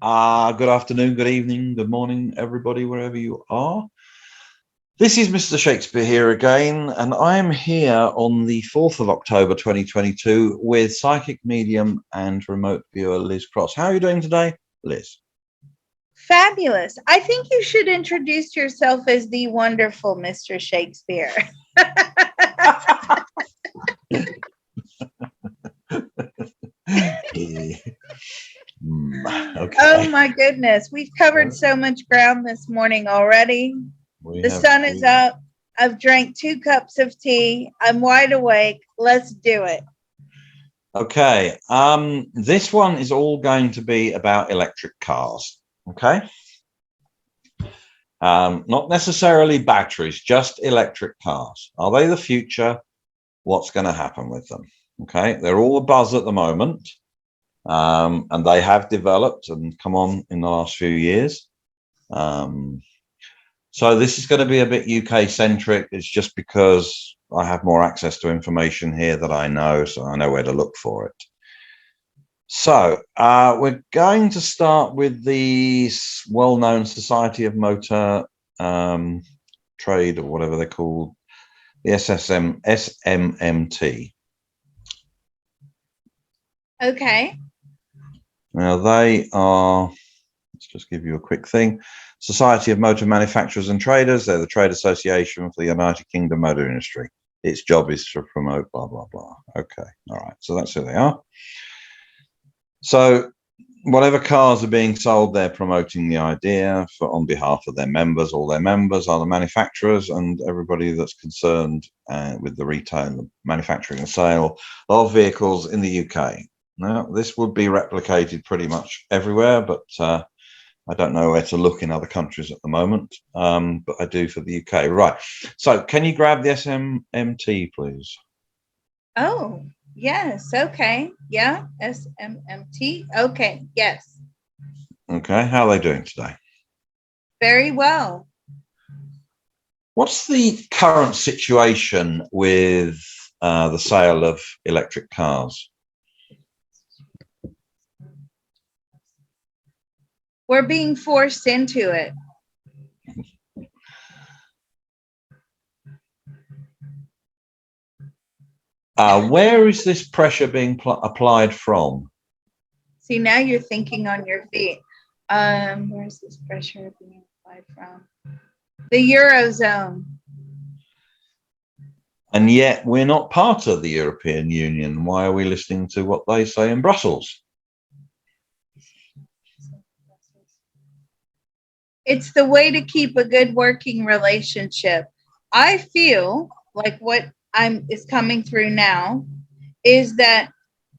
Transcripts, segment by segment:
Good afternoon, good evening, good morning, everybody, wherever you are. This is Mr. Shakespeare here again, and I'm here on the 4th of October 2022 with psychic medium and remote viewer Liz Cross. How are you doing today, Liz? Fabulous. I think you should introduce yourself as the wonderful Mr. Shakespeare. Okay. Oh my goodness. We've covered so much ground this morning already. The sun is up. I've drank 2 cups of tea. I'm wide awake. Let's do it. Okay. This one is all going to be about electric cars. Okay. Not necessarily batteries, just electric cars. Are they the future? What's going to happen with them? Okay. They're all a buzz at the moment. And they have developed and come on in the last few years. So this is going to be a bit UK centric. It's just because I have more access to information here that I know, so I know where to look for it. So we're going to start with the well-known Society of Motor Trade, or whatever they're called, the SMMT. Okay. Now they are, let's just give you a quick thing. Society of Motor Manufacturers and Traders. They're the trade association for the United Kingdom motor industry. Its job is to promote blah, blah, blah. Okay. All right. So that's who they are. So whatever cars are being sold, they're promoting the idea on behalf of their members. All their members are the manufacturers and everybody that's concerned with the retail, manufacturing and sale of vehicles in the UK. Now, this would be replicated pretty much everywhere, but I don't know where to look in other countries at the moment, but I do for the UK. Right. So can you grab the SMMT, please? Oh, yes. Okay. Yeah. SMMT. Okay. Yes. Okay. How are they doing today? Very well. What's the current situation with the sale of electric cars? We're being forced into it. Where is this pressure being applied from? See, now you're thinking on your feet. Where's this pressure being applied from? The Eurozone. And yet we're not part of the European Union. Why are we listening to what they say in Brussels? It's the way to keep a good working relationship. I feel like what is coming through now is that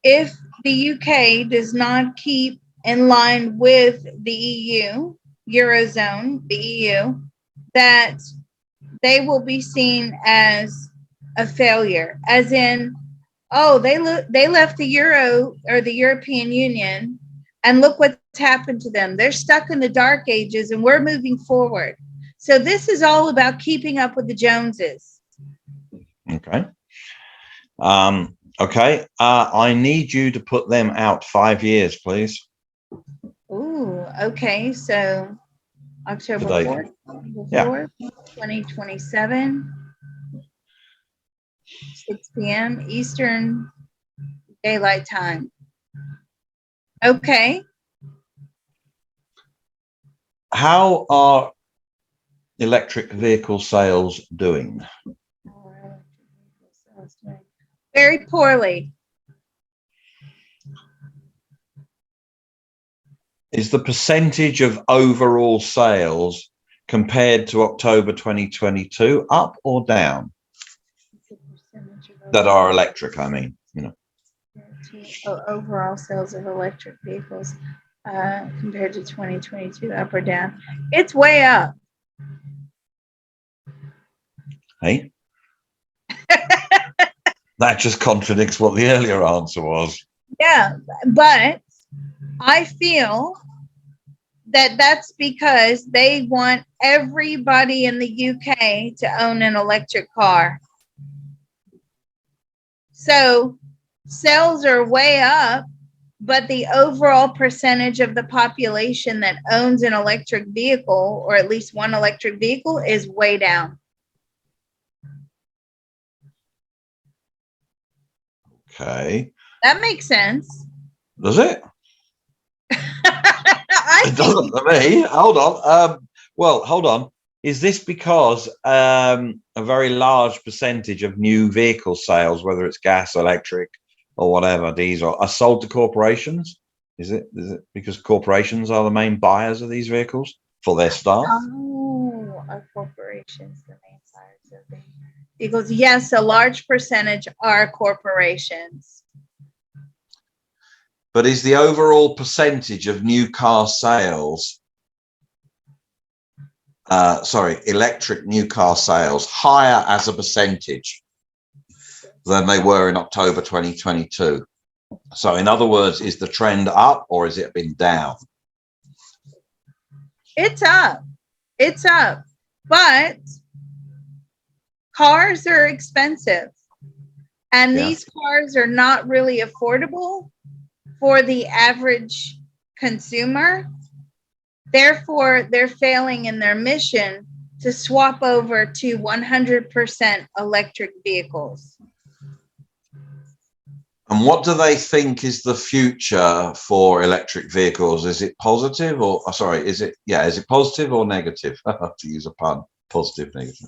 if the UK does not keep in line with the EU, Eurozone, the EU, that they will be seen as a failure, as in, oh, they left the Euro or the European Union, and look what's happened to them. They're stuck in the dark ages and we're moving forward. So this is all about keeping up with the Joneses. Okay. Okay. I need you to put them out 5 years, please. Ooh, okay. So October 4th, yeah. 2027, 6 p.m. Eastern Daylight Time. Okay. How are electric vehicle sales doing? Very poorly. Is the percentage of overall sales compared to October 2022 up or down? That are electric, I mean, you know. Overall sales of electric vehicles compared to 2022, up or down? It's way up. Hey? That just contradicts what the earlier answer was. Yeah, but I feel that that's because they want everybody in the UK to own an electric car. So sales are way up but the overall percentage of the population that owns an electric vehicle, or at least one electric vehicle, is way down. Okay. That makes sense. Does it? I It think doesn't to me. Hold on. Well, hold on. Is this because a very large percentage of new vehicle sales, whether it's gas, electric, or whatever, diesel, are sold to corporations? Is it because corporations are the main buyers of these vehicles for their staff? are corporations the main buyers of the vehicles? Yes, a large percentage are corporations. But is the overall percentage of new car sales, electric new car sales, higher as a percentage than they were in October 2022? So in other words, is the trend up or has it been down? It's up. It's up. But cars are expensive. And these cars are not really affordable for the average consumer. Therefore, they're failing in their mission to swap over to 100% electric vehicles. And what do they think is the future for electric vehicles? Is it positive or is it positive or negative? To use a pun, positive, negative.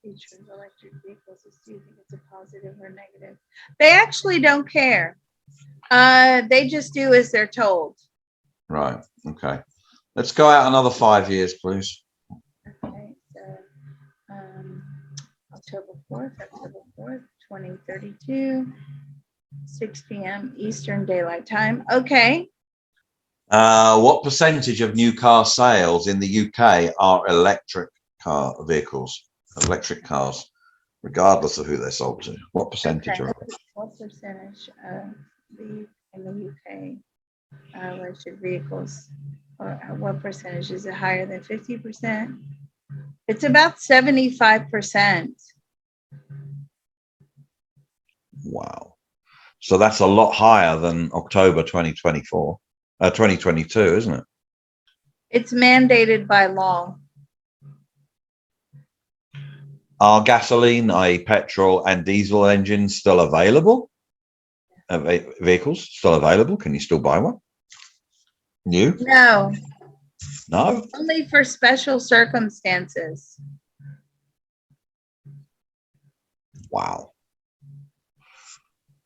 Future of electric vehicles, do you think it's a positive or negative? They actually don't care. They just do as they're told. Right. Okay. Let's go out another 5 years, please. Okay. So, October 4th, 2032, 6 p.m. Eastern Daylight Time. Okay. What percentage of new car sales in the UK are electric car vehicles, electric cars, regardless of who they're sold to? What percentage are it? What percentage in the UK electric vehicles, or what percentage? Is it higher than 50%? It's about 75%. Wow. So that's a lot higher than October 2022, isn't it? It's mandated by law. Are gasoline, i.e. petrol and diesel engines still available? Vehicles still available? Can you still buy one? New? No. No? Only for special circumstances. Wow.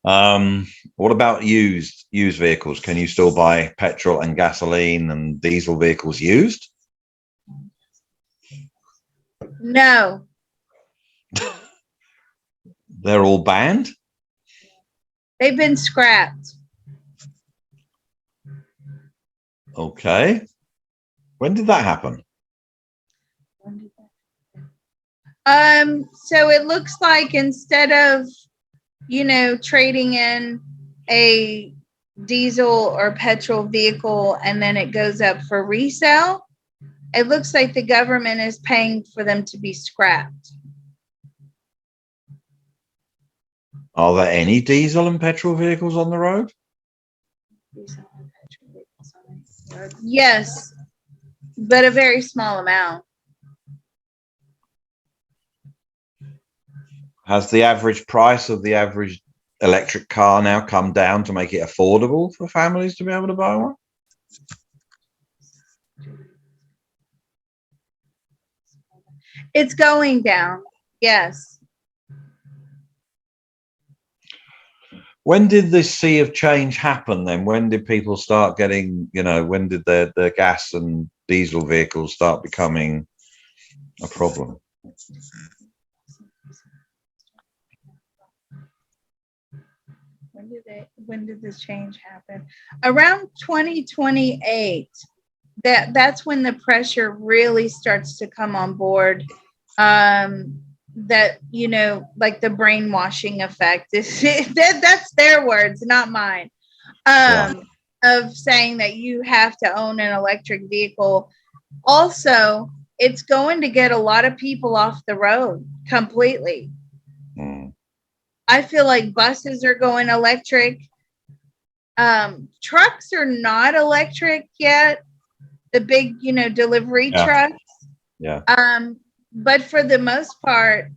What about used vehicles? Can you still buy petrol and gasoline and diesel vehicles used? No. They're all banned? They've been scrapped. Okay. When did that happen? So it looks like instead of, trading in a diesel or petrol vehicle and then it goes up for resale, it looks like the government is paying for them to be scrapped. Are there any diesel and petrol vehicles on the road? Yes, but a very small amount. Has the average price of the average electric car now come down to make it affordable for families to be able to buy one? It's going down. Yes. When did this sea of change happen then? When did people start getting, when did the gas and diesel vehicles start becoming a problem? When did this change happen? Around 2028. That's when the pressure really starts to come on board. That like the brainwashing effect. That's their words, not mine. Of saying that you have to own an electric vehicle. Also, it's going to get a lot of people off the road completely. I feel like buses are going electric. Trucks are not electric yet. The big, delivery trucks. Yeah. But for the most part,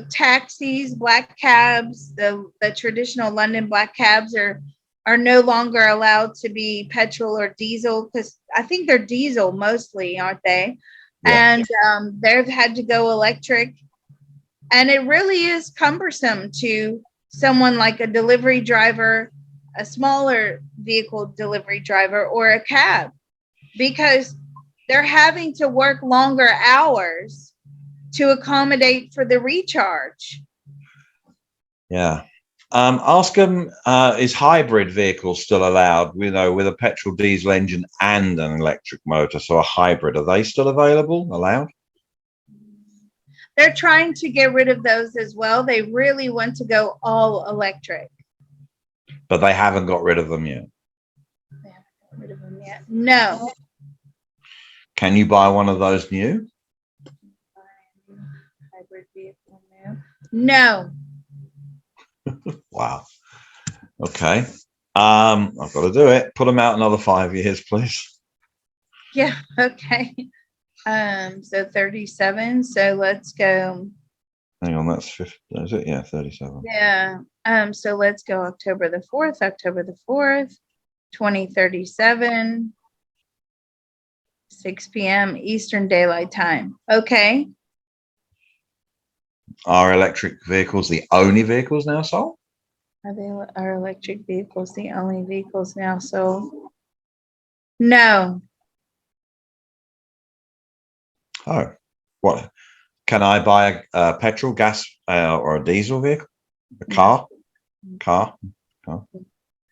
taxis, black cabs, the traditional London black cabs are no longer allowed to be petrol or diesel, because I think they're diesel mostly, aren't they? Yeah. And they've had to go electric. And it really is cumbersome to someone like a delivery driver, a smaller vehicle delivery driver, or a cab, because they're having to work longer hours to accommodate for the recharge. Yeah. Ask them, is hybrid vehicles still allowed, with a petrol diesel engine and an electric motor? So a hybrid, are they still available, allowed? They're trying to get rid of those as well. They really want to go all electric. But they haven't got rid of them yet. They haven't got rid of them yet. No. Can you buy one of those new? Hybrid vehicle new? No. Wow. Okay. I've got to do it. Put them out another 5 years, please. Yeah. Okay. So 37. So let's go. Hang on, that's 50. Is it? Yeah, 37. Yeah. So let's go October the 4th, 2037, 6 p.m. Eastern Daylight Time. Okay. Are electric vehicles the only vehicles now sold? Are electric vehicles the only vehicles now sold? No. Oh, what? Can I buy a petrol, gas, or a diesel vehicle? A car? Car?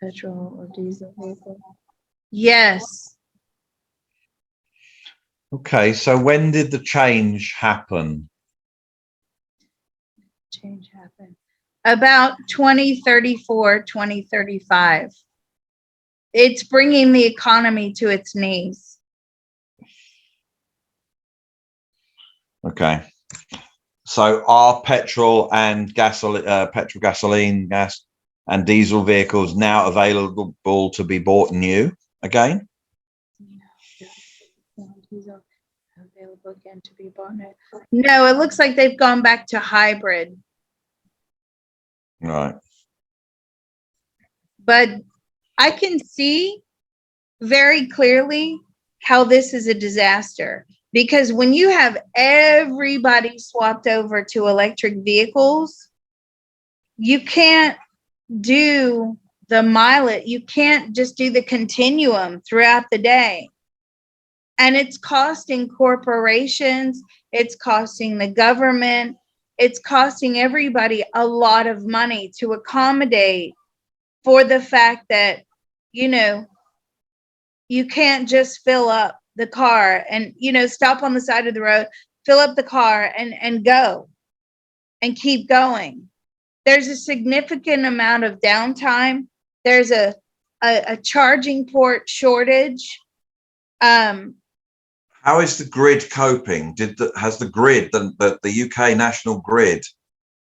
Petrol or diesel vehicle? Yes. Okay, so when did the change happen? Change happened about 2034, 2035. It's bringing the economy to its knees. Okay. So are petrol and gasoline, gas and diesel vehicles now available to be bought new again? Available again to be bought new. No, it looks like they've gone back to hybrid. Right. But I can see very clearly how this is a disaster, because when you have everybody swapped over to electric vehicles, you can't do the mileage. You can't just do the continuum throughout the day. And it's costing corporations, it's costing the government, it's costing everybody a lot of money to accommodate for the fact that, you can't just fill up the car and, stop on the side of the road, fill up the car and go and keep going. There's a significant amount of downtime. There's a charging port shortage. How is the grid coping? Has the grid, the UK national grid,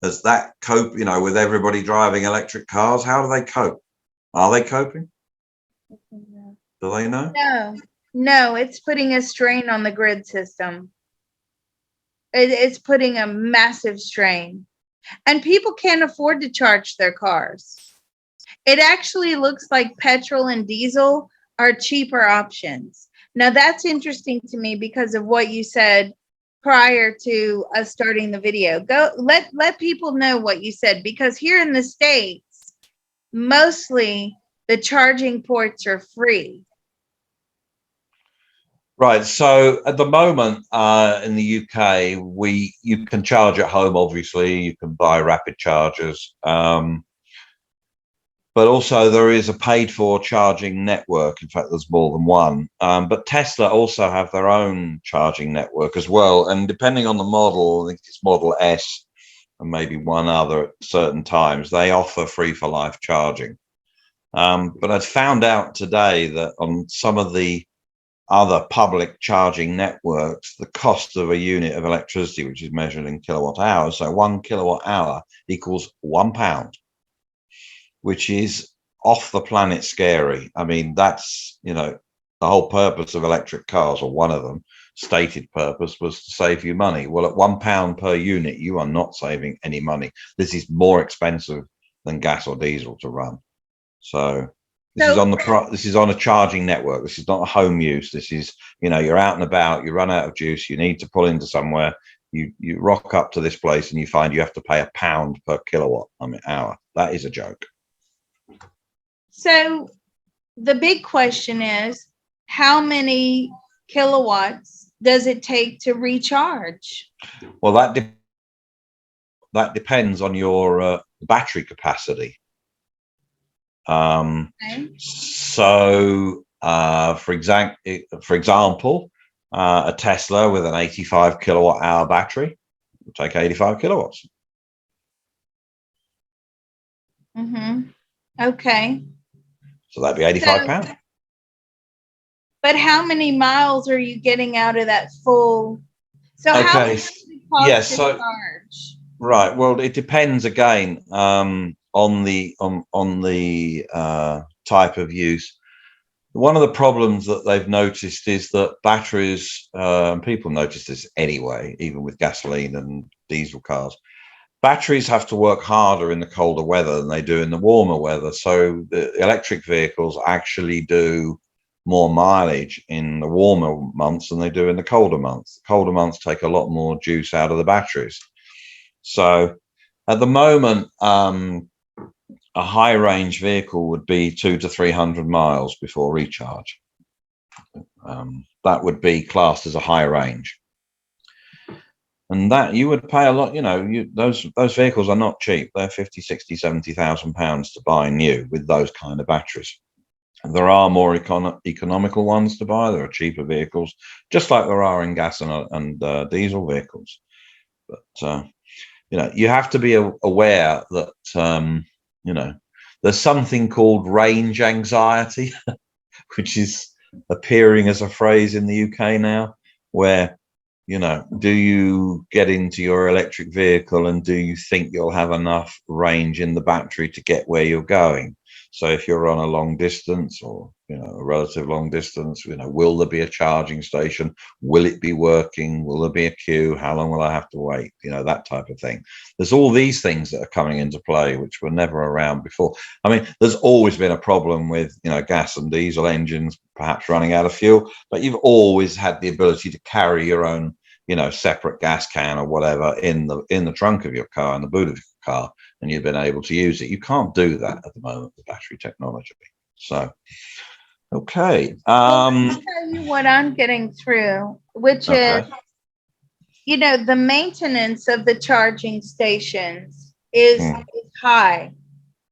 has that cope, with everybody driving electric cars? How do they cope? Are they coping? Do they know? No, it's putting a strain on the grid system. It's putting a massive strain. And people can't afford to charge their cars. It actually looks like petrol and diesel are cheaper options. Now, that's interesting to me because of what you said prior to us starting the video. Go let people know what you said, because here in the States, mostly the charging ports are free. Right. So at the moment in the UK, you can charge at home. Obviously, you can buy rapid chargers, but also there is a paid-for charging network. In fact, there's more than one. But Tesla also have their own charging network as well. And depending on the model, I think it's Model S and maybe one other at certain times, they offer free-for-life charging. But I found out today that on some of the other public charging networks, the cost of a unit of electricity, which is measured in kilowatt hours, so 1 kilowatt hour equals £1, which is off the planet scary. I mean, that's, the whole purpose of electric cars, or one of them, stated purpose, was to save you money. Well, at £1 per unit, you are not saving any money. This is more expensive than gas or diesel to run. So this is on a charging network. This is not a home use. This is, you're out and about, you run out of juice, you need to pull into somewhere. You rock up to this place and you find you have to pay £1 per kilowatt hour. That is a joke. So the big question is, how many kilowatts does it take to recharge? Well, that depends on your battery capacity. Okay. So, for example, a Tesla with an 85 kilowatt hour battery will take 85 kilowatts. Okay. So that'd be £85. But how many miles are you getting out of that full? So okay. How much does it cost yes. to So charge? right. Well, it depends again on the type of use. One of the problems that they've noticed is that batteries, people notice this anyway, even with gasoline and diesel cars, batteries have to work harder in the colder weather than they do in the warmer weather. So the electric vehicles actually do more mileage in the warmer months than they do in the colder months. The colder months take a lot more juice out of the batteries. So at the moment, a high range vehicle would be 200 to 300 miles before recharge. That would be classed as a high range. And that you would pay a lot, those vehicles are not cheap. They're 50, 60, 70,000 pounds to buy new with those kind of batteries. And there are more economical ones to buy. There are cheaper vehicles, just like there are in gas and diesel vehicles. But, you have to be aware that, there's something called range anxiety, which is appearing as a phrase in the UK now, where, do you get into your electric vehicle and do you think you'll have enough range in the battery to get where you're going? So if you're on a long distance or, a relative long distance, will there be a charging station? Will it be working? Will there be a queue? How long will I have to wait? That type of thing. There's all these things that are coming into play, which were never around before. I mean, there's always been a problem with, gas and diesel engines, perhaps running out of fuel, but you've always had the ability to carry your own, separate gas can or whatever in the trunk of your car, in the boot of your car, and you've been able to use it. You can't do that at the moment with battery technology. So, okay. I'll tell you what I'm getting through, which is, the maintenance of the charging stations is high.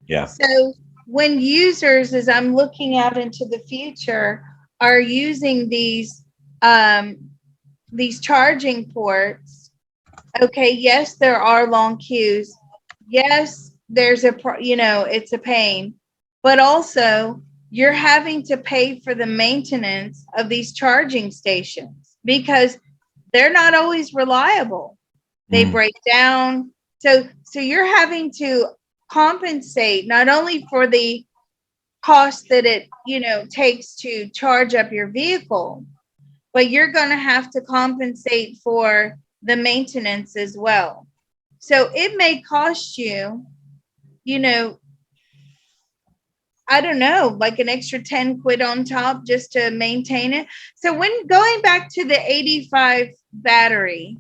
Yeah. So when users, as I'm looking out into the future, are using these charging ports, okay, yes, there are long queues. Yes, there's it's a pain, but also you're having to pay for the maintenance of these charging stations because they're not always reliable. They break down. So you're having to compensate not only for the cost that it, takes to charge up your vehicle, but you're going to have to compensate for the maintenance as well. So it may cost you, I don't know, like an extra 10 quid on top just to maintain it. So when going back to the 85 battery,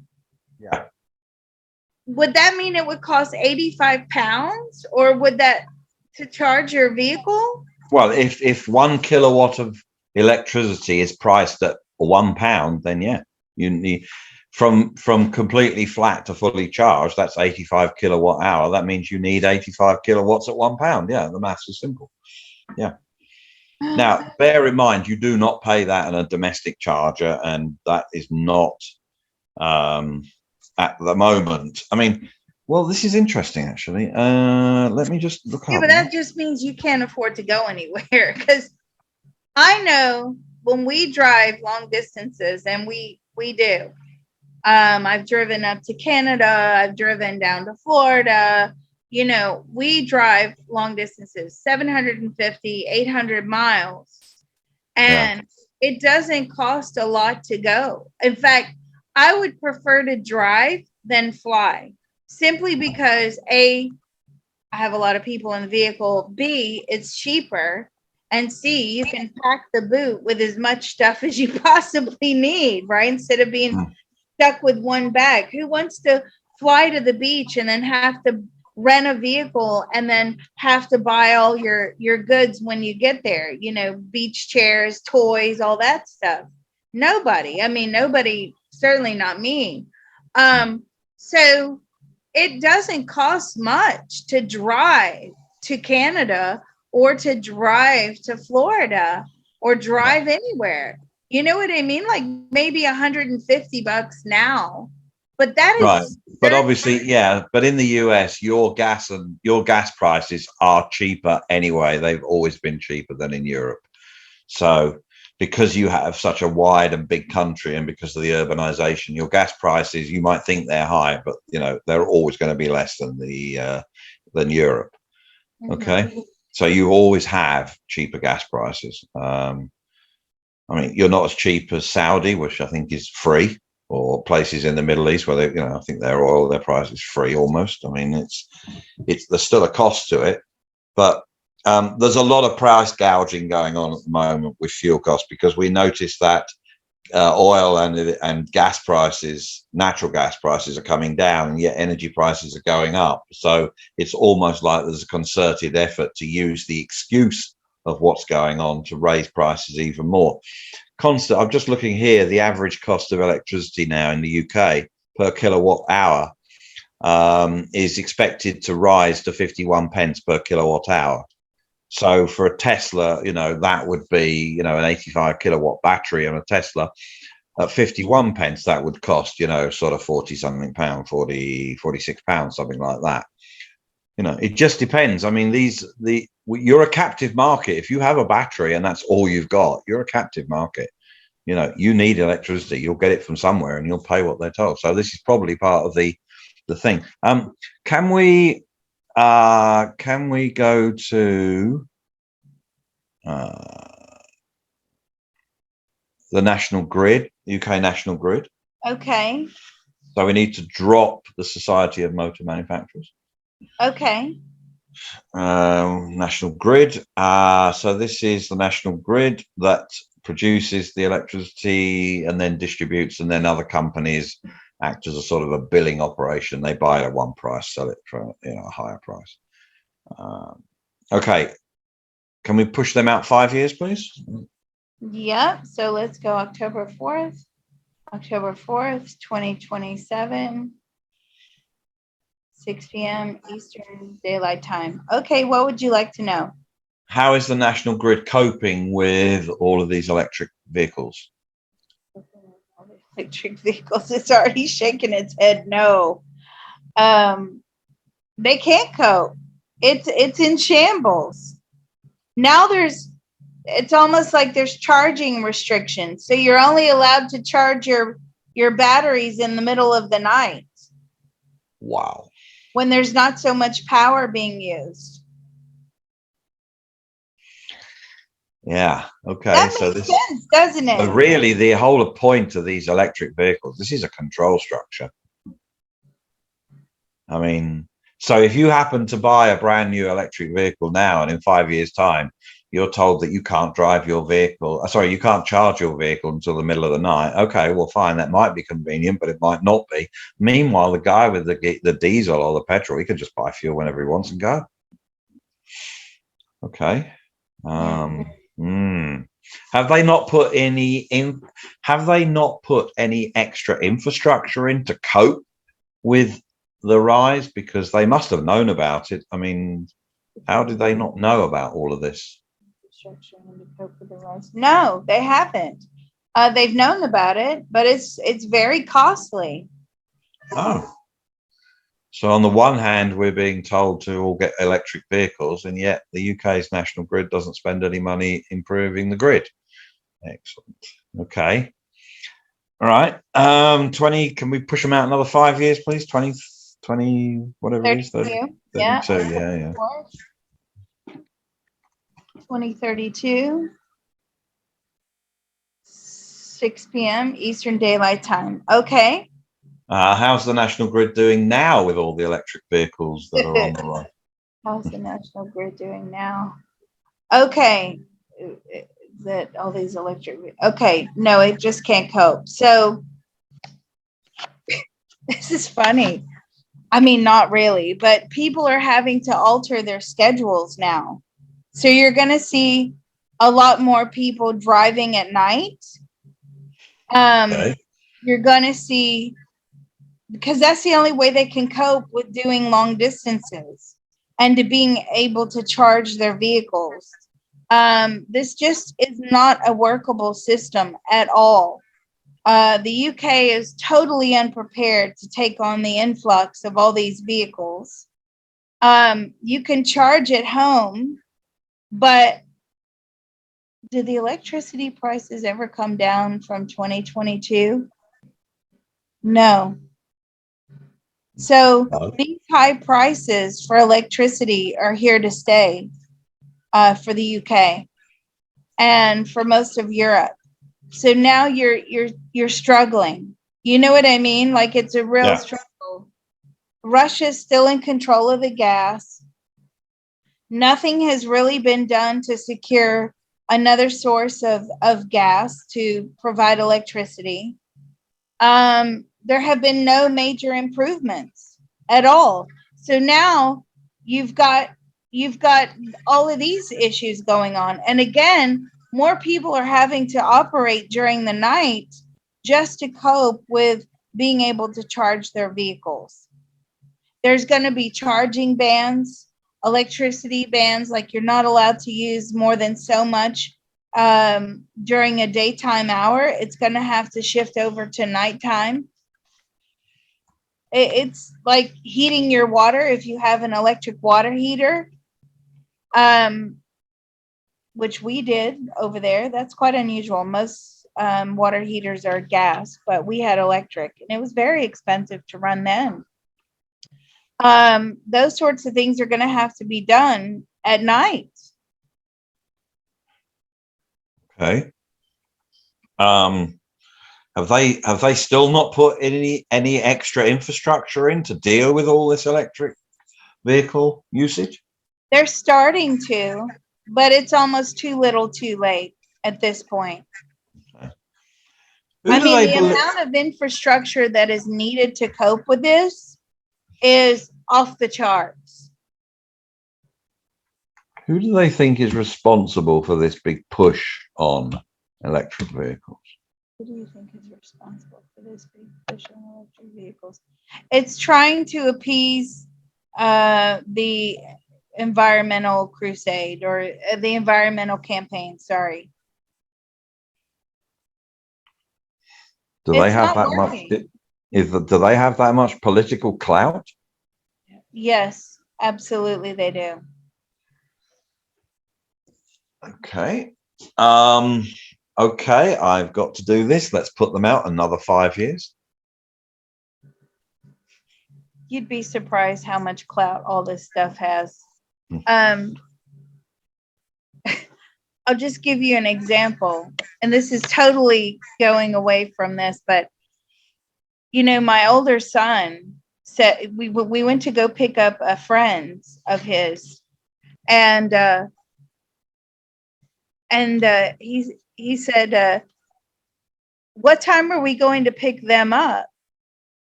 yeah, would that mean it would cost 85 pounds or would that to charge your vehicle? Well, if 1 kilowatt of electricity is priced at £1, then yeah, you need from completely flat to fully charged, that's 85 kilowatt hour. That means you need 85 kilowatts at £1. Yeah, the maths is simple. Yeah. Now, bear in mind, you do not pay that in a domestic charger, and that is not at the moment. I mean, well, this is interesting, actually. Let me just look up. Yeah, but that just means you can't afford to go anywhere. Because I know when we drive long distances, and we do. I've driven up to Canada. I've driven down to Florida. you know, we drive long distances, 750, 800 miles, and it doesn't cost a lot to go. In fact, I would prefer to drive than fly, simply because A, I have a lot of people in the vehicle, B, it's cheaper, and C, you can pack the boot with as much stuff as you possibly need, right? Instead of being stuck with one bag. Who wants to fly to the beach and then have to rent a vehicle and then have to buy all your goods when you get there, you know, beach chairs, toys, all that stuff? Nobody. I mean, nobody, certainly not me. So it doesn't cost much to drive to Canada or to drive to Florida or drive anywhere. You know what I mean? Like maybe $150 now, but that Right. is But obviously, yeah, but in the US, your gas prices are cheaper anyway. They've always been cheaper than in Europe. So because you have such a wide and big country, and because of the urbanization, your gas prices, you might think they're high, but you know, they're always going to be less than than Europe. Okay. So you always have cheaper gas prices. I mean, you're not as cheap as Saudi, which I think is free, or places in the Middle East where they, you know, I think their price is free almost. I mean, there's still a cost to it, but there's a lot of price gouging going on at the moment with fuel costs, because we noticed that oil and gas prices, natural gas prices, are coming down, and yet energy prices are going up. So it's almost like there's a concerted effort to use the excuse of what's going on to raise prices even more. I'm just looking here, the average cost of electricity now in the UK per kilowatt hour is expected to rise to 51 pence per kilowatt hour. So for a Tesla, you know, that would be, you know, an 85 kilowatt battery on a Tesla at 51 pence, that would cost, you know, sort of 40 something pound, 46 pounds, something like that. You know, it just depends. I mean, you're a captive market. If you have a battery and that's all you've got, you're a captive market. You know, you need electricity. You'll get it from somewhere, and you'll pay what they're told. So this is probably part of the thing. Can we go to the national grid, UK national grid? Okay. So we need to drop the Society of Motor Manufacturers. Okay. National grid. So this is the national grid that produces the electricity and then distributes, and then other companies act as a sort of a billing operation. They buy at one price, sell it for, you know, a higher price. Okay. Can we push them out 5 years, please? Yep. So let's go October 4th, 2027, 6 p.m. Eastern Daylight Time. Okay. What would you like to know? How is the national grid coping with all of these electric vehicles? Electric vehicles. It's already shaking its head no. They can't cope. It's in shambles. Now it's almost like there's charging restrictions. So you're only allowed to charge your batteries in the middle of the night. Wow. When there's not so much power being used. Yeah. Okay. That makes sense, doesn't it? So really, the whole point of these electric vehicles, this is a control structure. I mean, so if you happen to buy a brand new electric vehicle now, and in 5 years' time, you're told that you can't drive your vehicle, you can't charge your vehicle until the middle of the night. Okay, well, fine, that might be convenient, but it might not be. Meanwhile, the guy with the diesel or the petrol, he can just buy fuel whenever he wants and go. Okay. Have they not put any extra infrastructure in to cope with the rise? Because they must have known about it. I mean, how did they not know about all of this? No, they haven't. They've known about it, but it's very costly. Oh. So on the one hand, we're being told to all get electric vehicles, and yet the UK's national grid doesn't spend any money improving the grid. Excellent. Okay. All right. 20. Can we push them out another 5 years, please? 20, whatever it is, 32. 32, Yeah. yeah. 2032, 6 p.m. Eastern Daylight Time. Okay. How's the national grid doing now with all the electric vehicles that are on the road? How's the national grid doing now? Okay. That all these electric. Okay. No, it just can't cope. So this is funny. I mean, not really, but people are having to alter their schedules now. So you're going to see a lot more people driving at night. Okay. You're going to see, because that's the only way they can cope with doing long distances and to being able to charge their vehicles. This just is not a workable system at all. The UK is totally unprepared to take on the influx of all these vehicles. You can charge at home, but did the electricity prices ever come down from 2022? No. So these high prices for electricity are here to stay for the UK and for most of Europe. So now you're struggling. You know what I mean? Like it's a real struggle. Russia's still in control of the gas. Nothing has really been done to secure another source of gas to provide electricity. There have been no major improvements at all. So now you've got all of these issues going on. And again, more people are having to operate during the night just to cope with being able to charge their vehicles. There's going to be charging bans, electricity bans, like you're not allowed to use more than so much during a daytime hour. It's going to have to shift over to nighttime. It's like heating your water if you have an electric water heater, which we did over there. That's quite unusual. Most water heaters are gas, but we had electric, and it was very expensive to run them. Those sorts of things are going to have to be done at night. Okay. Have they still not put any extra infrastructure in to deal with all this electric vehicle usage? They're starting to, but it's almost too little too late at this point. Okay. I mean, the amount of infrastructure that is needed to cope with this is off the charts. Who do they think is responsible for this big push on electric vehicles? Who do you think is responsible for this big push on electric vehicles? It's trying to appease the environmental crusade or the environmental campaign. Sorry. Do they have that much? Do they have that much political clout? Yes, absolutely, they do. Okay. Okay, I've got to do this. Let's put them out another 5 years. You'd be surprised how much clout all this stuff has. I'll just give you an example, and this is totally going away from this, but you know, my older son said we went to go pick up a friend of his, and he said, "What time are we going to pick them up?"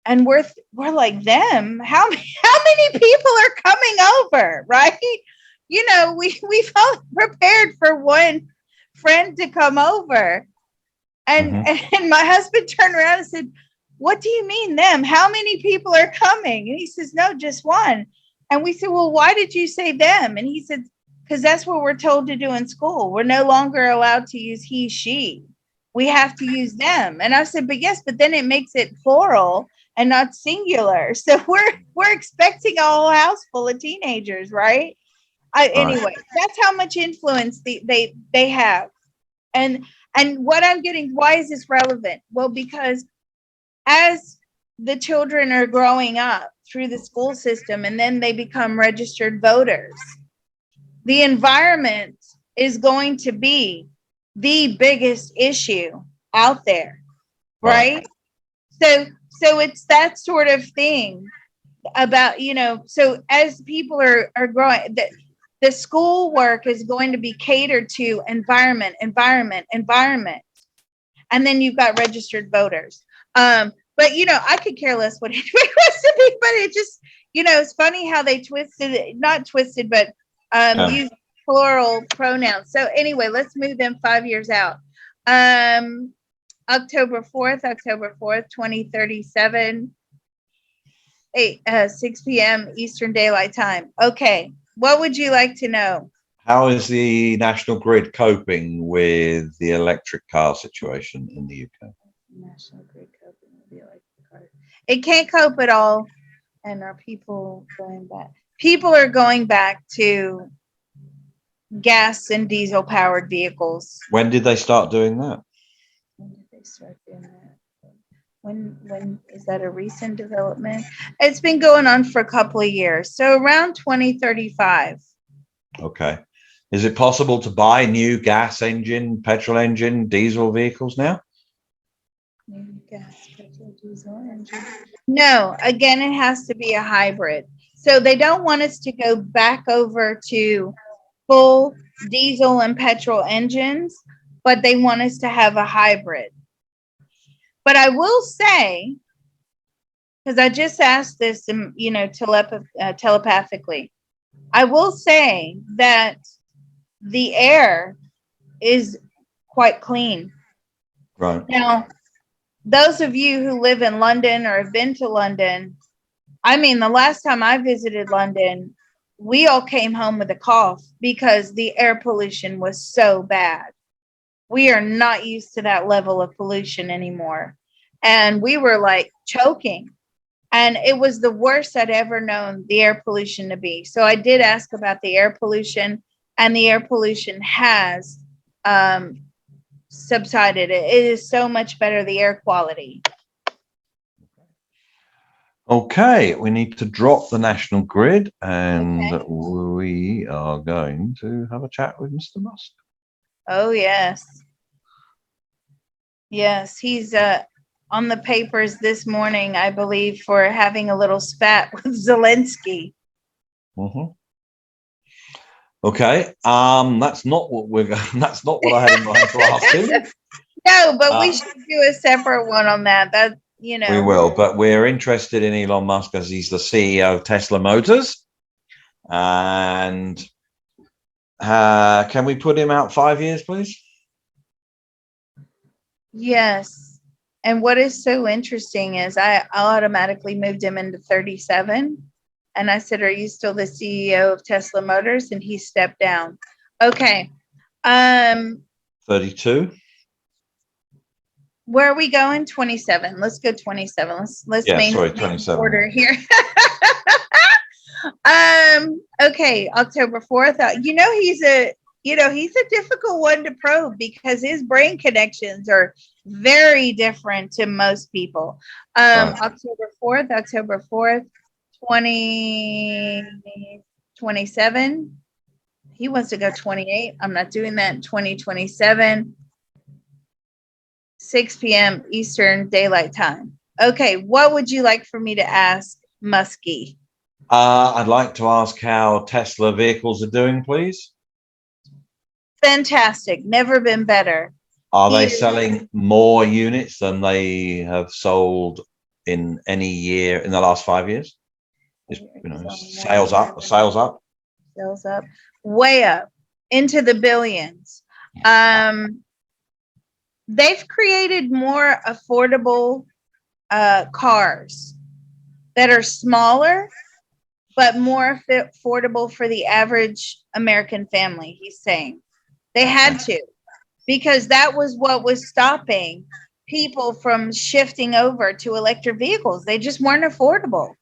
And we're like, "Them? How many people are coming over?" Right? You know, we felt prepared for one friend to come over, and and my husband turned around and said, "What do you mean them? How many people are coming?" And he says, "No, just one." And we said, "Well, why did you say them?" And he said, "Because that's what we're told to do in school. We're no longer allowed to use he, she. We have to use them." And I said, but then it makes it plural and not singular. So we're expecting a whole house full of teenagers, right? Anyway, that's how much influence they have. And what I'm getting, why is this relevant? Well, because as the children are growing up through the school system and then they become registered voters, the environment is going to be the biggest issue out there, right? So it's that sort of thing about, so as people are growing, the school work is going to be catered to environment. And then you've got registered voters. But I could care less what anybody wants to be, but it just, it's funny how they twisted it, not twisted, but use plural pronouns. So anyway, let's move them 5 years out. October 4th, 2037, 6 p.m. Eastern Daylight Time. Okay, what would you like to know? How is the National Grid coping with the electric car situation in the UK? National Grid coping with the electric car. It can't cope at all. And are people going back? People are going back to gas and diesel powered vehicles. When did they start doing that? When did they start doing that? When is that a recent development? It's been going on for a couple of years. So around 2035. Okay. Is it possible to buy new gas engine, petrol engine, diesel vehicles now? New gas, petrol, diesel engine. No, again, it has to be a hybrid. So they don't want us to go back over to full diesel and petrol engines, but they want us to have a hybrid. But I will say, because I just asked this, telepathically, I will say that the air is quite clean. Right. Now, those of you who live in London or have been to London, I mean, the last time I visited London, we all came home with a cough because the air pollution was so bad. We are not used to that level of pollution anymore. And we were like choking. And it was the worst I'd ever known the air pollution to be. So I did ask about the air pollution, and the air pollution has subsided. It is so much better, the air quality. Okay, we need to drop the National Grid, and we are going to have a chat with Mr. Musk. Oh, yes. Yes, he's on the papers this morning, I believe, for having a little spat with Zelensky. Mm-hmm. Okay, that's not what that's not what I had in mind to ask him. No, but we should do a separate one on that. We will, but we're interested in Elon Musk as he's the CEO of Tesla Motors. And can we put him out 5 years, please? Yes. And what is so interesting is I automatically moved him into 37. And I said, are you still the CEO of Tesla Motors? And he stepped down. Okay. 32. Where are we going? 27. Let's go 27. Let's maintain 27 order here. Okay, October 4th. He's a difficult one to probe because his brain connections are very different to most people. October 4th, 2027. He wants to go 28. I'm not doing that. 2027. 6 p.m. Eastern Daylight Time. Okay, what would you like for me to ask Muskie? I'd like to ask how Tesla vehicles are doing, please. Fantastic. Never been better. Are they selling more units than they have sold in any year in the last 5 years? Sales up, way up into the billions. They've created more affordable cars that are smaller, but more affordable for the average American family, he's saying. They had to, because that was what was stopping people from shifting over to electric vehicles. They just weren't affordable.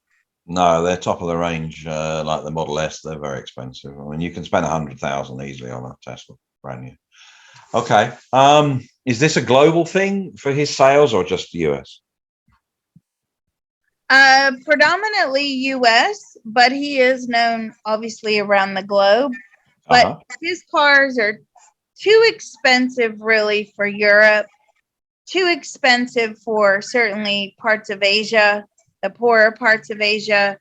No, they're top of the range, like the Model S. They're very expensive. I mean, you can spend 100,000 easily on a Tesla, brand new. Okay. Is this a global thing for his sales or just the US? Predominantly US, but he is known obviously around the globe. But his cars are too expensive, really, for Europe, too expensive for certainly parts of Asia, the poorer parts of Asia.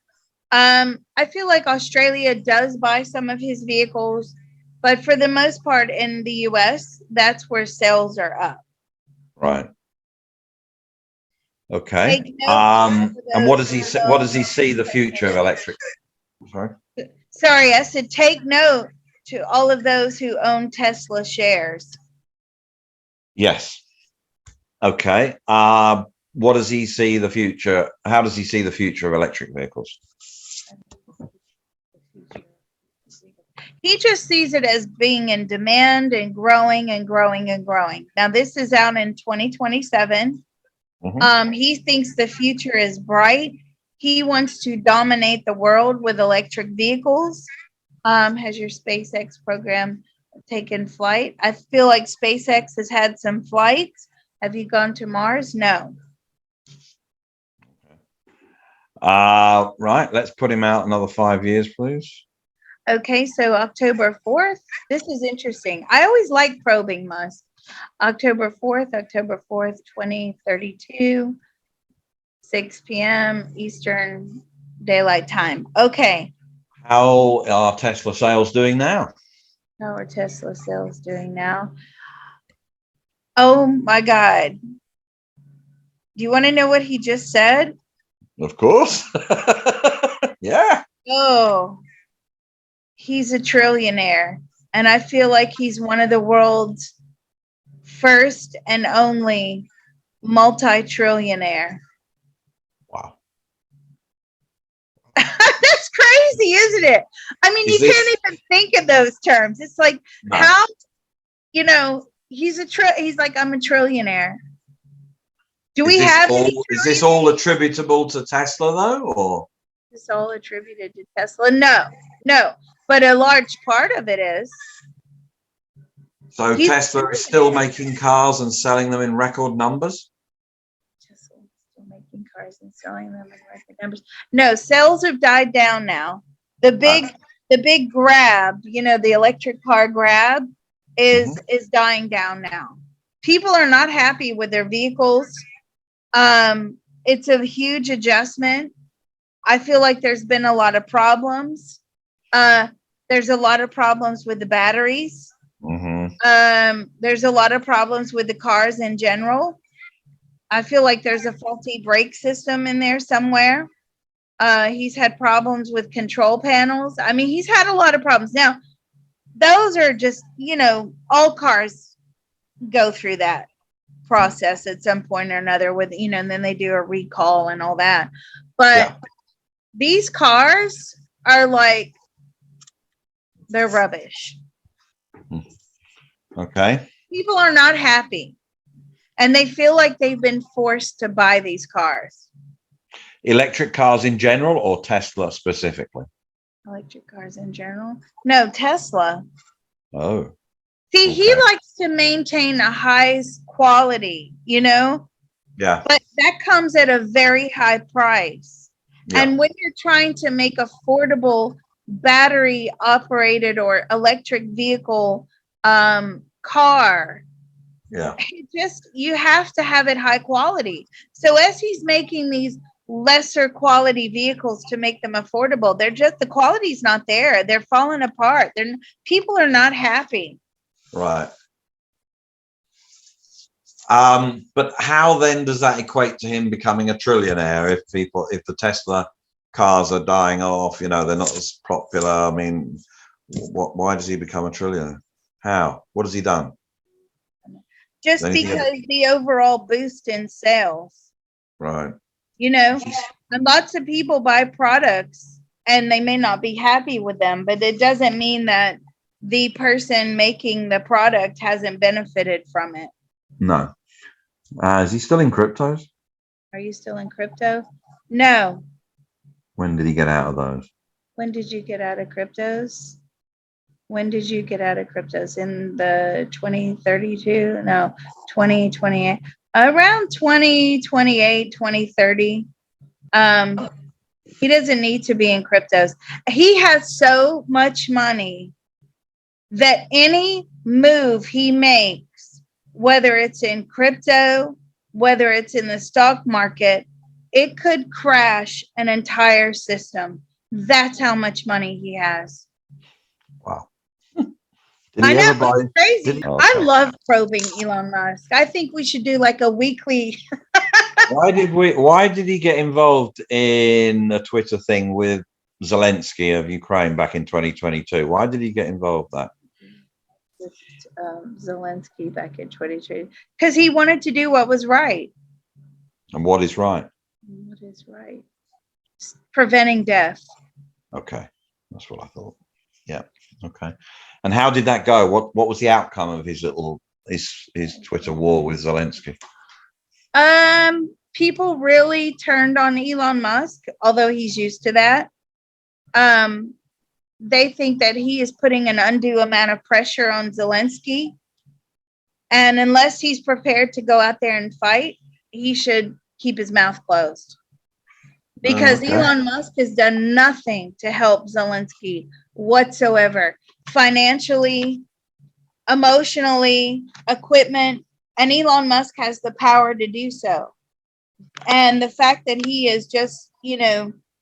I feel like Australia does buy some of his vehicles, but for the most part in the US, that's where sales are up. Right. Okay. And what does he say, what does he see the future of electric? Sorry, I said take note to all of those who own Tesla shares. Yes. Okay. What does he see the future? How does he see the future of electric vehicles? He just sees it as being in demand and growing and growing and growing. Now, this is out in 2027. He thinks the future is bright. He wants to dominate the world with electric vehicles. Has your SpaceX program taken flight? I feel like SpaceX has had some flights. Have you gone to Mars? No. Right. Let's put him out another 5 years, please. Okay, so October 4th. This is interesting. I always like probing Musk. October 4th, 2032, 6 p.m. Eastern Daylight Time. Okay. How are Tesla sales doing now? How are Tesla sales doing now? Oh my God. Do you want to know what he just said? Of course. Yeah. Oh, he's a trillionaire. And I feel like he's one of the world's first and only multi-trillionaire. Wow. That's crazy, isn't it? I mean, you can't even think of those terms. It's like, how, he's like, I'm a trillionaire. Do we have is this all attributable to Tesla though, or is this all attributed to Tesla? No, but a large part of it is. So Tesla is still making cars and selling them in record numbers? Tesla is still making cars and selling them in record numbers. No, sales have died down now. The big grab, the electric car grab is dying down now. People are not happy with their vehicles. It's a huge adjustment. I feel like there's been a lot of problems. There's a lot of problems with the batteries. There's a lot of problems with the cars in general. I feel like there's a faulty brake system in there somewhere. He's had problems with control panels. I mean, he's had a lot of problems. Now, those are just, all cars go through that process at some point or another with, and then they do a recall and all that. But these cars are like, they're rubbish. Okay. People are not happy. And they feel like they've been forced to buy these cars. Electric cars in general or Tesla specifically? Electric cars in general? No, Tesla. Oh. See, okay. He likes to maintain a high quality, Yeah. But that comes at a very high price. Yeah. And when you're trying to make affordable battery operated or electric vehicle car, you have to have it high quality. So as he's making these lesser quality vehicles to make them affordable, the quality's not there. They're falling apart. People are not happy. Right. But how then does that equate to him becoming a trillionaire if the Tesla cars are dying off, they're not as popular? I mean, why does he become a trillionaire? How? What has he done? Just because the overall boost in sales. Right. And lots of people buy products and they may not be happy with them, but it doesn't mean that the person making the product hasn't benefited from it. No. Is he still in cryptos? Are you still in crypto? No. When did he get out of those? When did you get out of cryptos? When did you get out of cryptos? In the 2032? No, 2028. Around 2028, 2030. He doesn't need to be in cryptos. He has so much money that any move he makes, whether it's in crypto, whether it's in the stock market, it could crash an entire system. That's how much money he has. Wow. Did I he know, ever buy? it's crazy. Okay. I love probing Elon Musk. I think we should do like a weekly. Why did he get involved in a Twitter thing with Zelensky of Ukraine back in 2022? Why did he get involved that? With Zelensky back in 2020, because he wanted to do what was right. And what is right? What is right? Preventing death. Okay, that's what I thought. Yeah. Okay. And how did that go? What was the outcome of his Twitter war with Zelensky? People really turned on Elon Musk, although he's used to that. They think that he is putting an undue amount of pressure on Zelensky. And unless he's prepared to go out there and fight, he should keep his mouth closed. Because Elon Musk has done nothing to help Zelensky whatsoever. Financially, emotionally, equipment, and Elon Musk has the power to do so. And the fact that he is just,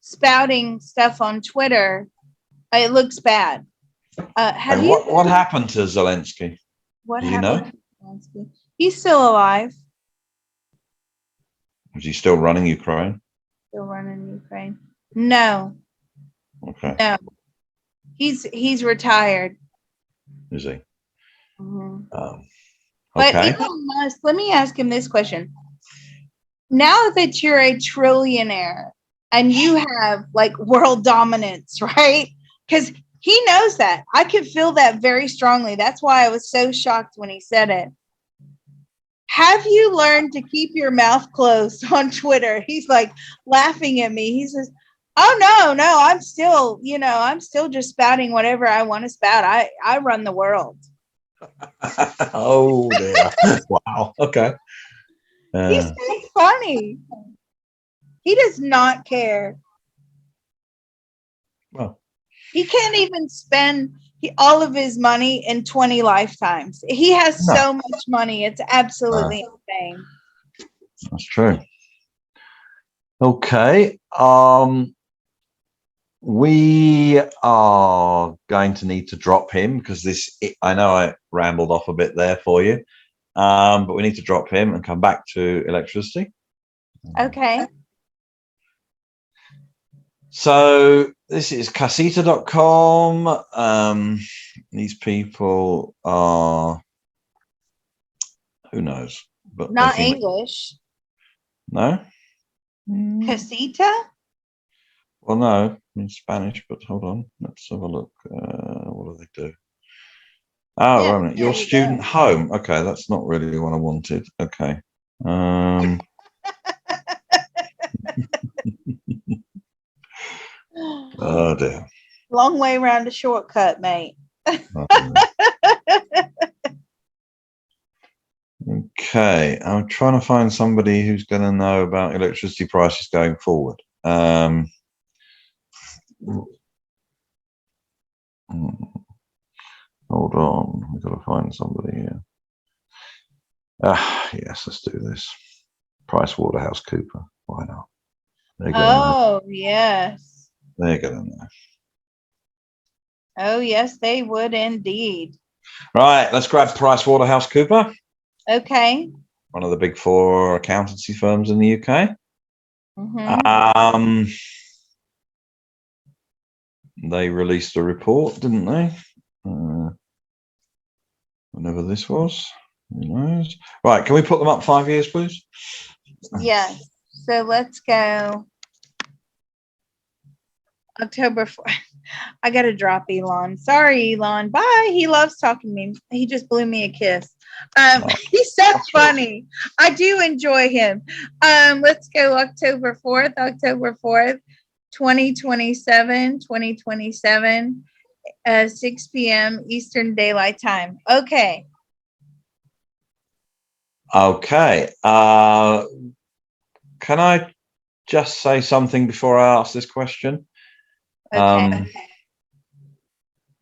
spouting stuff on Twitter, it looks bad. And what happened to Zelensky? What Do happened to Zelensky? He's still alive. Is he still running Ukraine? Still running Ukraine? No. Okay. No. He's retired. Is he? Mm-hmm. Okay. But Elon Musk, let me ask him this question. Now that you're a trillionaire and you have like world dominance, right? Because he knows that. I can feel that very strongly. That's why I was so shocked when he said it. Have you learned to keep your mouth closed on Twitter? He's like laughing at me. He says, "Oh no, I'm still, I'm still just spouting whatever I want to spout. I run the world." Oh dear. Wow. Okay. He's so funny. He does not care. Well, he can't even spend all of his money in 20 lifetimes. He has so much money. It's absolutely insane. That's true. Okay. We are going to need to drop him because I know I rambled off a bit there for you. But we need to drop him and come back to electricity. Okay. So this is casita.com. These people are, who knows? But not English. No? Casita? Well, no, in Spanish, but hold on. Let's have a look. What do they do? Oh, yeah, wait a minute. Your student home. Okay, that's not really what I wanted. Okay. Oh dear. Long way around a shortcut, mate. Okay, I'm trying to find somebody who's going to know about electricity prices going forward. Hold on, we've got to find somebody here. Yes, let's do this. PricewaterhouseCoopers. Why not? Oh, yes. They're going to know. Oh, yes, they would indeed. Right, let's grab PricewaterhouseCoopers. Okay. One of the big four accountancy firms in the UK. Mm-hmm. They released a report, didn't they? Whenever this was. Who knows? Right, can we put them up 5 years, please? Yes. So let's go. October 4th. I got to drop Elon. Sorry, Elon. Bye. He loves talking to me. He just blew me a kiss. He's so funny. I do enjoy him. Let's go October 4th, 2027, 6 p.m. Eastern Daylight Time. Okay. Okay. Can I just say something before I ask this question? Okay.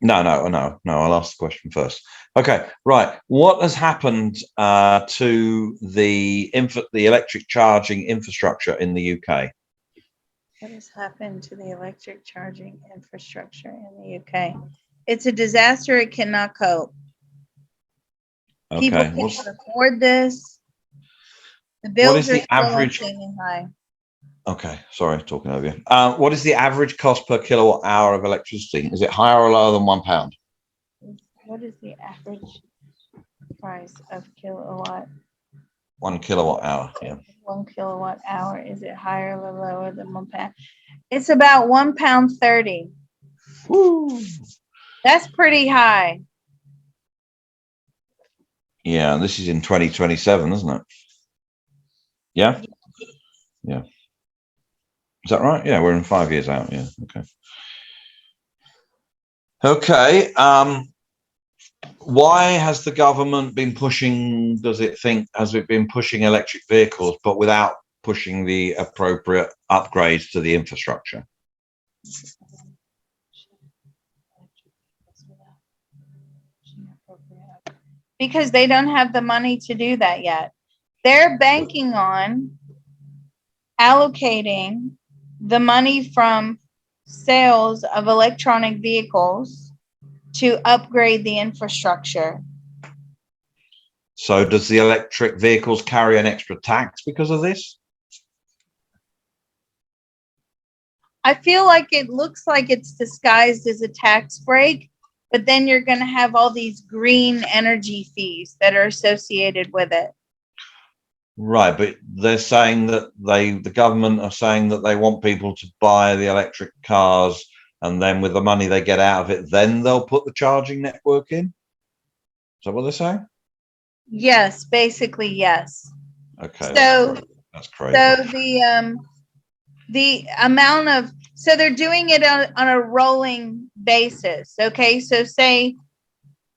No. I'll ask the question first. Okay, right. What has happened to the electric charging infrastructure in the UK? What has happened to the electric charging infrastructure in the UK? It's a disaster. It cannot cope. People Okay. can't afford this. The bills are still insanely high. Okay, sorry, talking over you. What is the average cost per kilowatt hour of electricity? Is it higher or lower than £1? What is the average price of kilowatt? 1 kilowatt hour. Yeah. 1 kilowatt hour. Is it higher or lower than £1? It's about £1.30. Woo. That's pretty high. Yeah, this is in 2027, isn't it? Yeah. Yeah. Is that right? Yeah, we're in 5 years out. Yeah. Okay. Okay. Why has the government been pushing? Has it been pushing electric vehicles, but without pushing the appropriate upgrades to the infrastructure? Because they don't have the money to do that yet. They're banking on allocating the money from sales of electronic vehicles to upgrade the infrastructure. So does the electric vehicles carry an extra tax because of this? I feel like it looks like it's disguised as a tax break, but then you're going to have all these green energy fees that are associated with it. Right, but they're saying that the government are saying that they want people to buy the electric cars, and then with the money they get out of it, then they'll put the charging network in. Is that what they're saying? Yes, basically, yes. Okay. So that's crazy. So the amount of they're doing it on a rolling basis. Okay, so say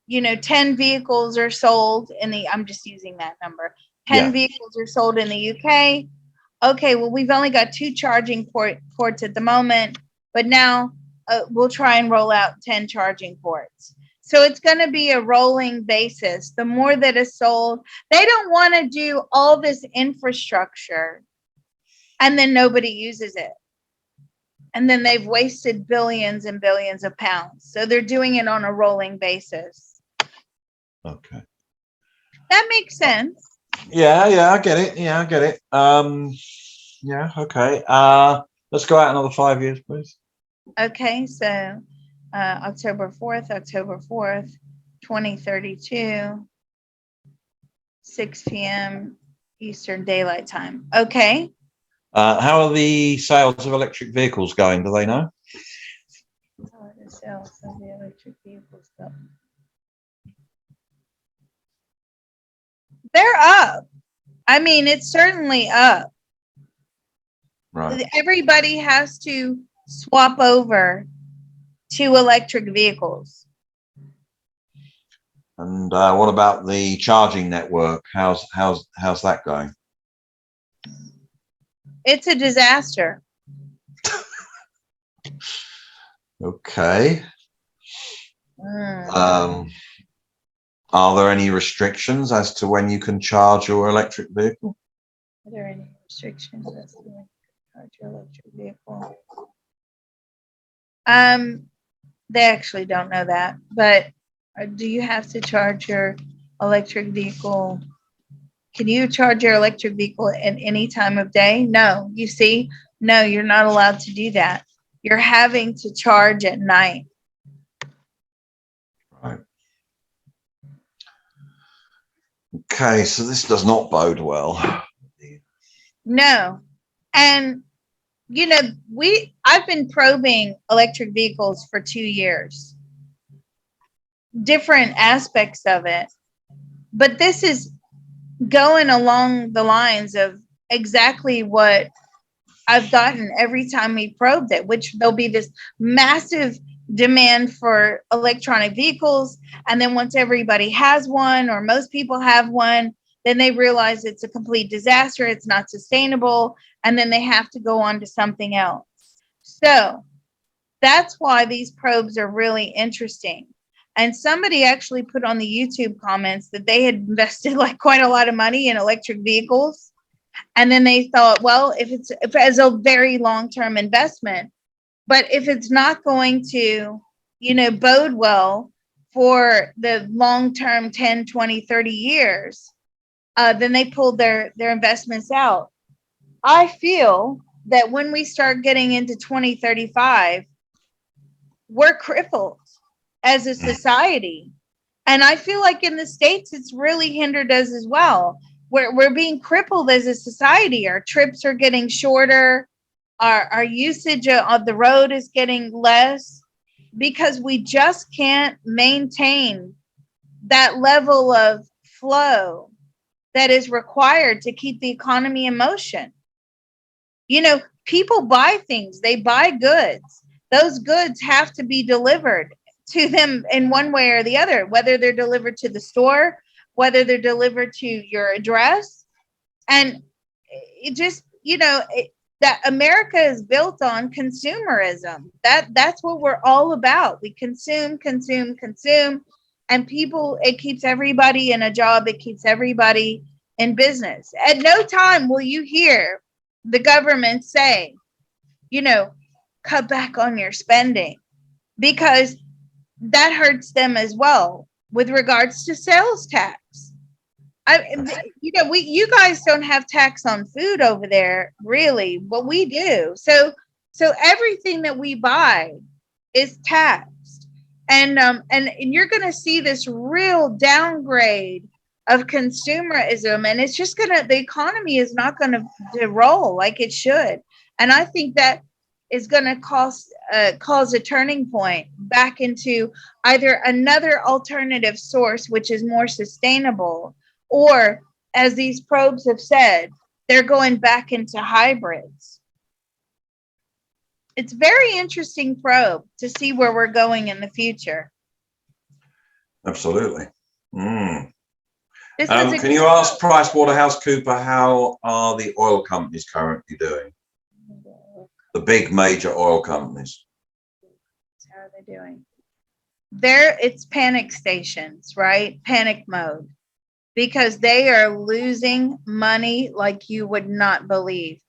10 vehicles are sold I'm just using that number. 10 vehicles are sold in the UK. Okay, well, we've only got 2 charging ports at the moment, but now we'll try and roll out 10 charging ports. So it's going to be a rolling basis. The more that is sold, they don't want to do all this infrastructure and then nobody uses it. And then they've wasted billions and billions of pounds. So they're doing it on a rolling basis. Okay. That makes sense. Yeah, I get it. Yeah, I get it. Yeah, okay. Let's go out another 5 years, please. Okay, so October 4th, 2032, 6 p.m. Eastern Daylight Time. Okay. How are the sales of electric vehicles going? Do they know? How are the sales of the electric vehicles going? They're up. I mean, it's certainly up. Right. Everybody has to swap over to electric vehicles. And what about the charging network? How's that going? It's a disaster. Okay. Are there any restrictions as to when you can charge your electric vehicle? Are there any restrictions as to when you can charge your electric vehicle? They actually don't know that, but do you have to charge your electric vehicle? Can you charge your electric vehicle at any time of day? No. You see, no, you're not allowed to do that. You're having to charge at night. Right. Okay, so this does not bode well. No. And I've been probing electric vehicles for 2 years. Different aspects of it. But this is going along the lines of exactly what I've gotten every time we probed it, which there'll be this massive demand for electronic vehicles. And then once everybody has one or most people have one, then they realize it's a complete disaster, it's not sustainable, and then they have to go on to something else. So that's why these probes are really interesting. And somebody actually put on the YouTube comments that they had invested like quite a lot of money in electric vehicles. And then they thought, well, if as a very long-term investment, but if it's not going to, bode well for the long-term 10, 20, 30 years, then they pulled their investments out. I feel that when we start getting into 2035, we're crippled as a society. And I feel like in the States, it's really hindered us as well. We're being crippled as a society. Our trips are getting shorter. Our usage of the road is getting less because we just can't maintain that level of flow that is required to keep the economy in motion. People buy things, they buy goods. Those goods have to be delivered to them in one way or the other, whether they're delivered to the store, whether they're delivered to your address. And it just, that America is built on consumerism. That's what we're all about. We consume, and it keeps everybody in a job. It keeps everybody in business. At no time will you hear the government say, cut back on your spending, because that hurts them as well with regards to sales tax. You guys don't have tax on food over there, really, but we do. So everything that we buy is taxed, and you're going to see this real downgrade of consumerism, and it's just the economy is not going to roll like it should. And I think that is going to cause a turning point back into either another alternative source, which is more sustainable, or, as these probes have said, they're going back into hybrids. It's very interesting probe to see where we're going in the future. Absolutely. Can you ask PricewaterhouseCoopers, how are the oil companies currently doing? The big major oil companies. How are they doing? It's panic stations, right? Panic mode. Because they are losing money like you would not believe.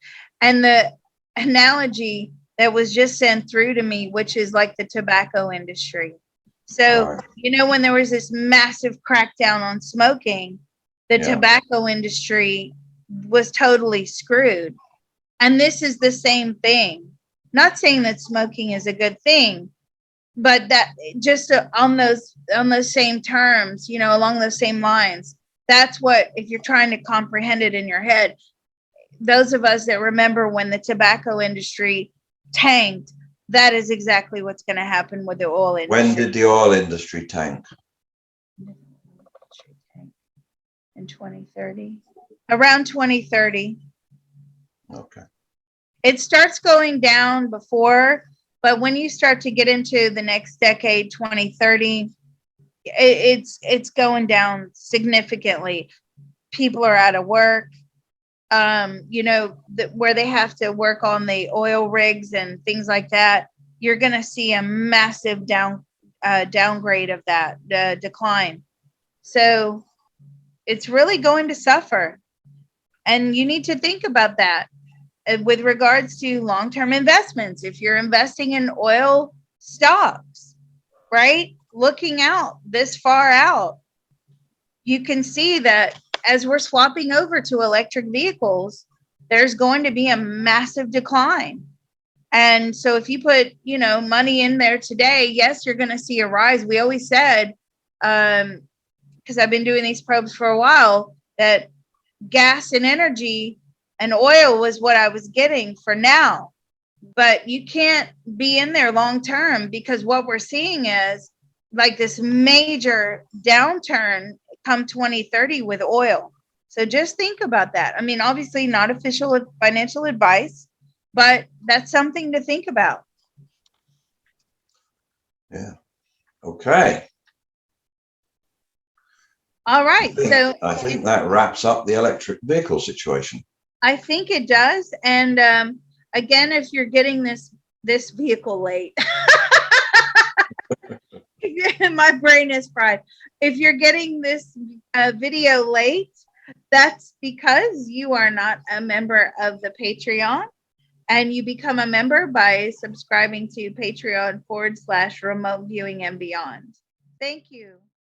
And the analogy that was just sent through to me, which is like the tobacco industry. So, when there was this massive crackdown on smoking, the tobacco industry was totally screwed. And this is the same thing. Not saying that smoking is a good thing, but that just on those same terms, along those same lines. That's what, if you're trying to comprehend it in your head, those of us that remember when the tobacco industry tanked, that is exactly what's going to happen with the oil industry. When did the oil industry tank? In 2030. Around 2030. Okay. It starts going down before, but when you start to get into the next decade, 2030, it's going down significantly. People are out of work. Where they have to work on the oil rigs and things like that, you're going to see a massive downgrade of that, decline. So it's really going to suffer. And you need to think about that with regards to long-term investments. If you're investing in oil stocks, right? Looking out this far out, you can see that as we're swapping over to electric vehicles, there's going to be a massive decline. And so if you put, money in there today, yes, you're going to see a rise. We always said, because I've been doing these probes for a while, that gas and energy and oil was what I was getting for now. But you can't be in there long term, because what we're seeing is like this major downturn come 2030 with oil. So just think about that. I mean, obviously not official financial advice, but that's something to think about. Yeah. Okay. All right. So I think that wraps up the electric vehicle situation. I think it does. And again, if you're getting this vehicle late, my brain is fried. If you're getting this video late, that's because you are not a member of the Patreon. And you become a member by subscribing to Patreon /remote viewing and beyond. Thank you.